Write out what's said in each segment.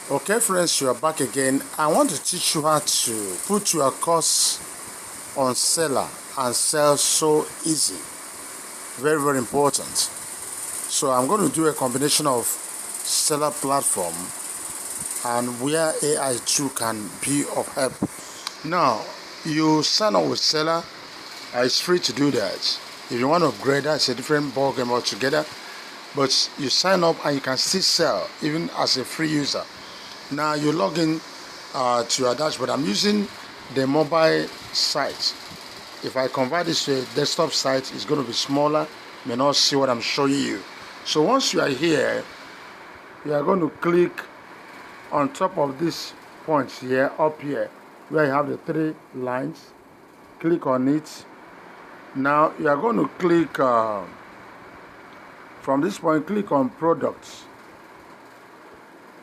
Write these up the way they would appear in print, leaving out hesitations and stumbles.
Okay friends, you are back again. I want to teach you how to put your course on Selar and sell so easy. Very, very important. So I'm going to do a combination of Selar platform and where AI too can be of help. Now, you sign up with Selar. It's free to do that. If you want to upgrade, that's a different ballgame altogether. But you sign up and you can still sell even as a free user. Now you log in to your dashboard. I'm using the mobile site. If I convert this to a desktop site, it's going to be smaller. You may not see what I'm showing you. So once you are here, you are going to click on top of this point here, up here, where you have the three lines. Click on it. Now you are going to click from this point, click on products.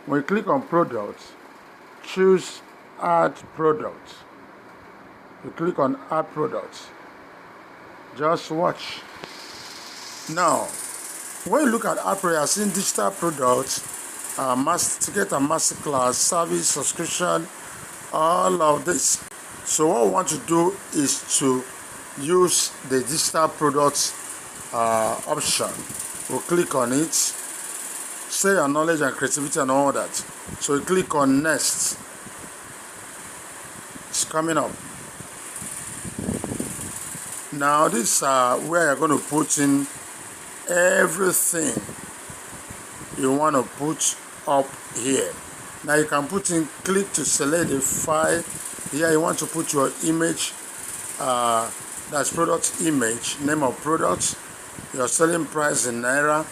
When you click on products, choose add products. You click on add products. Just watch. Now, when you look at add products, in digital products, ticket and masterclass, service, subscription, all of this. So what we want to do is to use the digital products option. We'll click on it. Say your knowledge and creativity and all that. So you click on next. It's coming up. Now this is where you're going to put in everything you want to put up here. Now you can put in, click to select the file. Here you want to put your image, that's product image, name of product, your selling price in Naira.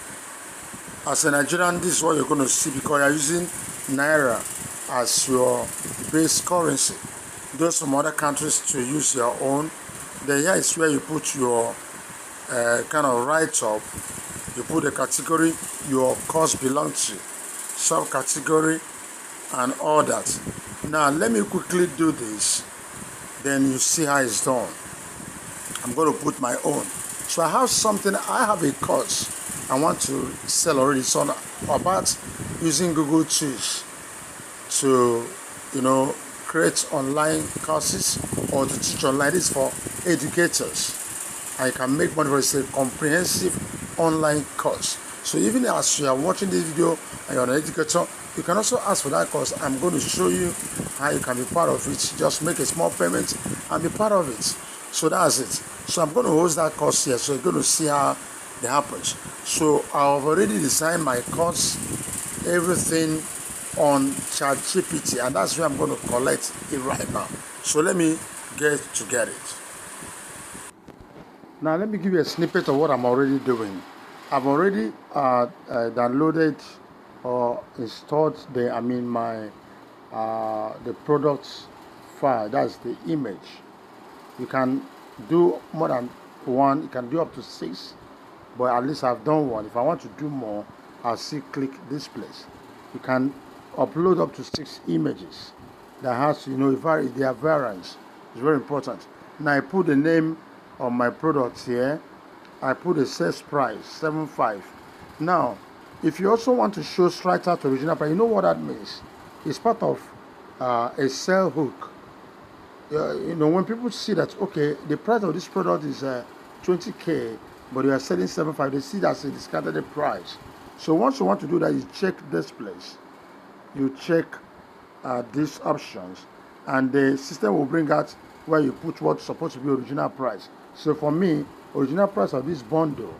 As a Nigerian, this is what you're going to see because you're using Naira as your base currency. Those from other countries to use your own. Then here is where you put your kind of write-up. You put the category your course belongs to, subcategory, and all that. Now let me quickly do this. Then you see how it's done. I'm going to put my own. So I have a course I want to sell already. So about using Google Tools to, create online courses or to teach online. This is for educators. I can make money for it. It's a comprehensive online course. So even as you are watching this video and you're an educator, you can also ask for that course. I'm going to show you how you can be part of it. Just make a small payment and be part of it. So that's it. So I'm going to host that course here. So you're going to see how it happens. So I've already designed my course, everything on ChatGPT, and that's where I'm going to collect it right now. So let me get it. Now let me give you a snippet of what I'm already doing. I've already downloaded or installed the product file. That's the image. You can do more than one. You can do up to 6, but at least I've done one. If I want to do more, I'll still click this place. You can upload up to 6 images. That has their variants. It's very important. Now I put the name of my product here. I put a sales price 75. Now, if you also want to show straight out original price, you know what that means. It's part of a sell hook. When people see that, okay, the price of this product is 20K, but you are selling 75, they see that's a discounted price. So once you want to do that, you check this place. You check these options, and the system will bring out where you put what's supposed to be original price. So for me, original price of this bundle,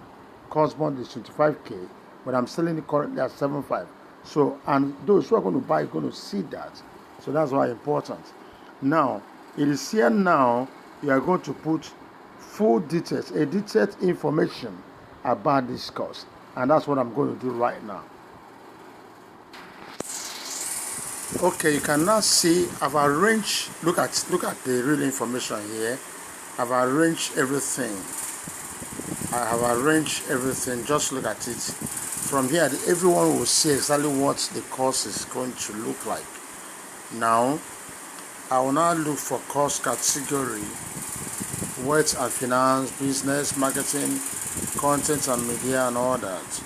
cost bundle, is 25K, but I'm selling it currently at 75. So, and those who are going to buy are going to see that. So that's why important. Now, it is here now, you are going to put full details, a detailed information about this course. And that's what I'm going to do right now. Okay, you can now see I've arranged, look at the real information here. I've arranged everything. Just look at it. From here, everyone will see exactly what the course is going to look like. Now, I will now look for course category, wealth and finance, business, marketing, content and media, and all that.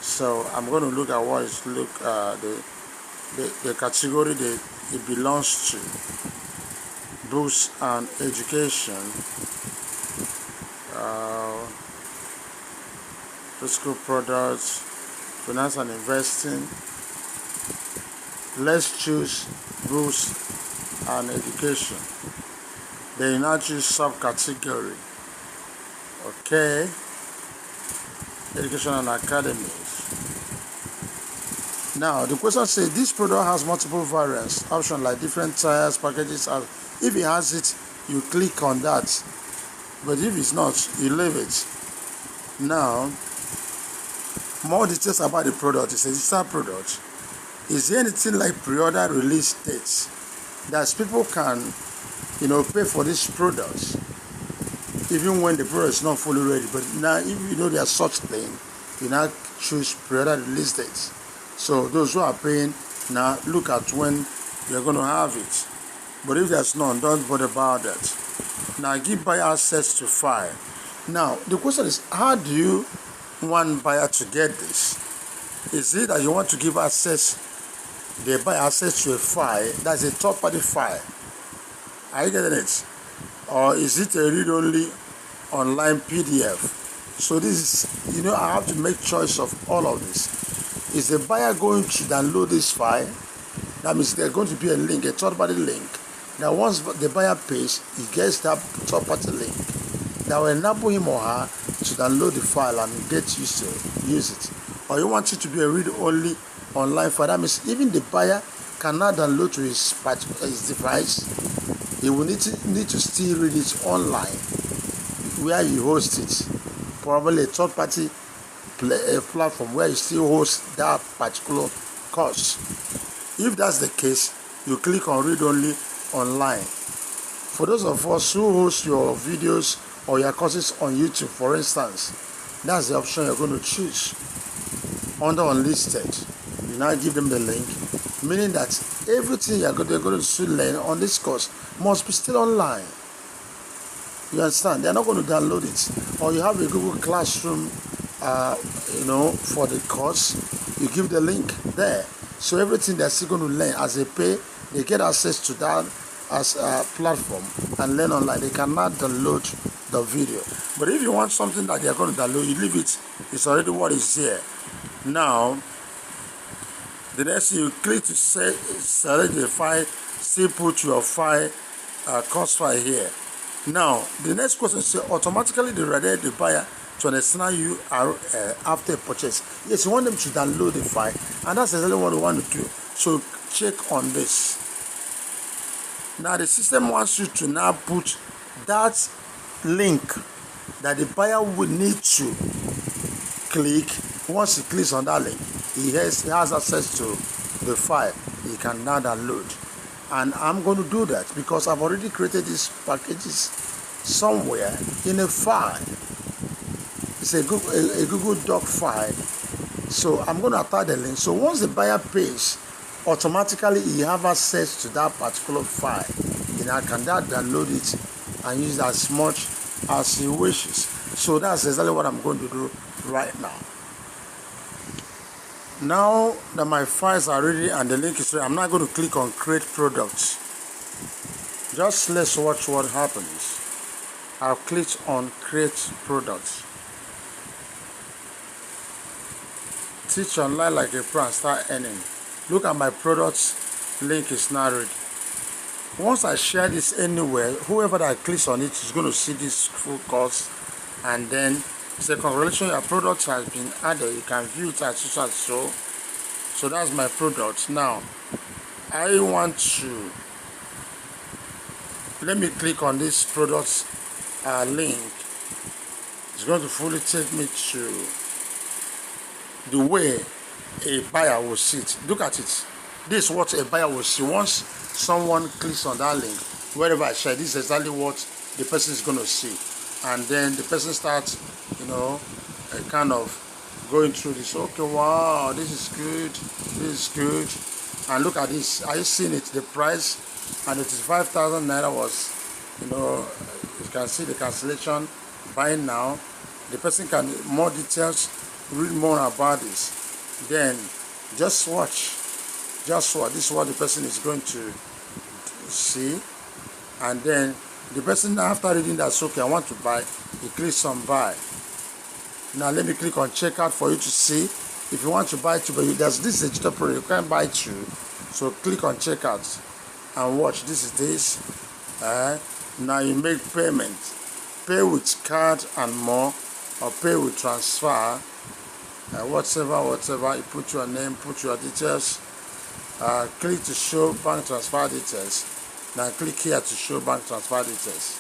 So I'm going to look at what is the category that it belongs to. Books and education, physical products, finance and investing. Let's choose books and education. Then you now choose subcategory. Okay, education and academies. Now the question says this product has multiple variants, options like different tires, packages. If it has it, you click on that. But if it's not, you leave it. Now, more details about the product. It's a digital product. Is there anything like pre-order release dates that people can, pay for this product even when the product is not fully ready? But now, if you know there's such thing, you now choose pre-order release dates. So those who are paying now look at when you're going to have it. But if there's none, don't bother about that. Now give buyer access to file. Now the question is, how do you want buyer to get this? Is it that you want to give the buyer access to a file that's a third-party file? Are you getting it? Or is it a read-only online PDF? So this is, I have to make choice of all of this. Is the buyer going to download this file? That means there's going to be a link, a third-party link. Now once the buyer pays, he gets that third-party link that will enable him or her to download the file and get used to use it. Or you want it to be a read-only online file. That means even the buyer cannot download to his device. He will need to still read it online where you host it. Probably a third-party platform where you still host that particular course. If that's the case, you click on read-only online. For those of us who host your videos or your courses on YouTube, for instance, that's the option you're going to choose. Under unlisted, you now give them the link, meaning that everything they're going to learn on this course must be still online. You understand? They're not going to download it. Or you have a Google Classroom, for the course, you give the link there. So everything they're still going to learn as they pay, they get access to that as a platform and learn online. They cannot download the video. But if you want something that they're going to download, you leave it. It's already what is here. Now, the next thing, you click to select the file, still put your file, course file here. Now, the next question is automatically redirect the buyer to an external URL after purchase. Yes, you want them to download the file, and that's exactly what we want to do. So check on this. Now the system wants you to now put that link that the buyer would need to click. Once he clicks on that link, he has access to the file. He can now download. And I'm going to do that because I've already created these packages somewhere in a file. It's a Google Doc file. So I'm going to attach the link. So once the buyer pays, automatically he have access to that particular file. I can download it and use it as much as he wishes. So that's exactly what I'm going to do right now. Now that my files are ready and the link is ready, I'm not going to click on create products. Just let's watch what happens. I'll click on create products. Teach online like a pro and start earning. Look at my products, link is now ready. Once I share this anywhere, whoever that clicks on it is going to see this full course, and then say congratulations, your product has been added. You can view it as so. So that's my product. Now I want to let me click on this product link. It's going to fully take me to the way a buyer will see it. Look at it. This is what a buyer will see once someone clicks on that link. Wherever I share, this is exactly what the person is going to see, and then the person starts, kind of going through this. Okay, wow, this is good, and look at this. Are you seeing it? The price, and it is 5,000 naira was, you can see the cancellation. Buy now. The person can more details, read more about this. Then just watch. Just what this is what the person is going to see, and then the person, after reading that's okay, I want to buy, you click on buy. Now let me click on checkout for you to see. If you want to buy two, but there's this digital product, you can't buy two. So click on checkout and watch. This is this. Now you make payment. Pay with card and more, or pay with transfer. Whatever. You put your name, put your details. Click to show bank transfer details. Now click here to show bank transfer details.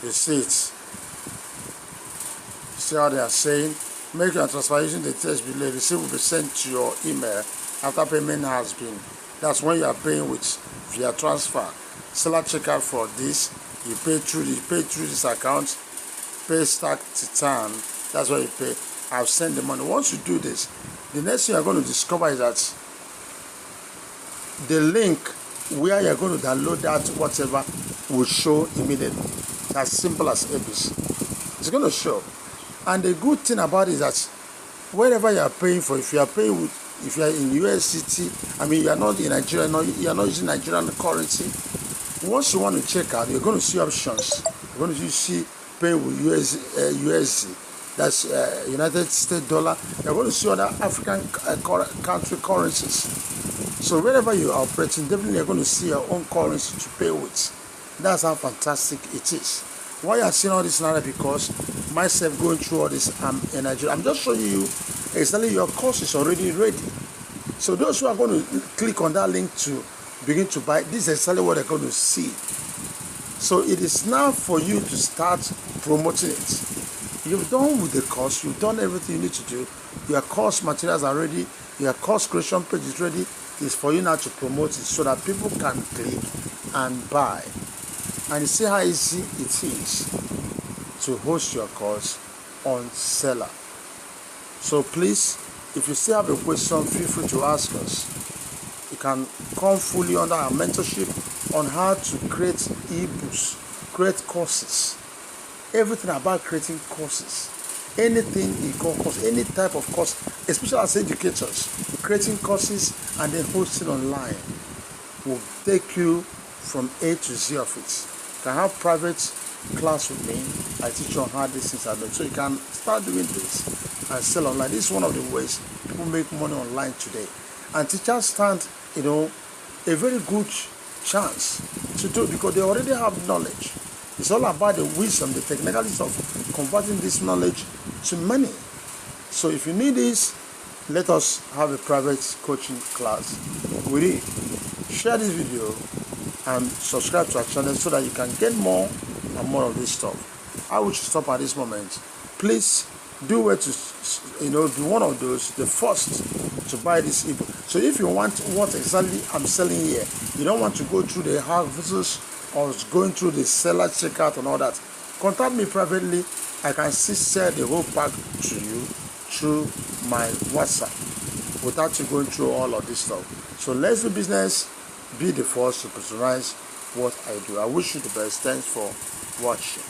You see it. See how they are saying, make your transfer using the text below. The receipt will be sent to your email after payment has been. That's when you are paying with via transfer. Selar checkout for this. You pay through this account. Pay stack Titan. That's why you pay. I've sent the money. Once you do this, the next thing you're going to discover is that the link where you're going to download that whatever will show immediately. As simple as ABC. It's going to show. And the good thing about it is that wherever you are paying for, if you are in USDT, I mean you are not in Nigeria, you are not using Nigerian currency. Once you want to check out, you're going to see options. You're going to see paying with USD, that's United States dollar. You're going to see other African country currencies. So wherever you are operating, definitely you're going to see your own currency to pay with. That's how fantastic it is. Why you are seeing all this now? Because myself going through all this, I'm in Nigeria. I'm just showing you exactly your course is already ready. So those who are going to click on that link to begin to buy, this is exactly what they're going to see. So it is now for you to start promoting it. You've done with the course, you've done everything you need to do. Your course materials are ready, your course creation page is ready. It's for you now to promote it so that people can click and buy. And you see how easy it is to host your course on Selar. So please, if you still have a question, feel free to ask us. You can come fully under our mentorship on how to create ebooks, create courses, everything about creating courses, anything you call course, any type of course, especially as educators, creating courses and then hosting online will take you from A to Z of it. You can have private class with me. I teach you on how these things are done. So you can start doing this and sell online. This is one of the ways people make money online today. And teachers stand, a very good chance to do it because they already have knowledge. It's all about the wisdom, the technicalities of converting this knowledge to money. So if you need this, let us have a private coaching class with it. Share this video and subscribe to our channel so that you can get more and more of this stuff. I will stop at this moment. Please do where to be one of those, the first to buy this ebook. So if you want what exactly I'm selling here, you don't want to go through the houses or going through the Selar checkout and all that, contact me privately. I can sell the whole pack to you through my WhatsApp without you going through all of this stuff. So let's do business. Be the first to personalize what I do. I wish you the best. Thanks for watching.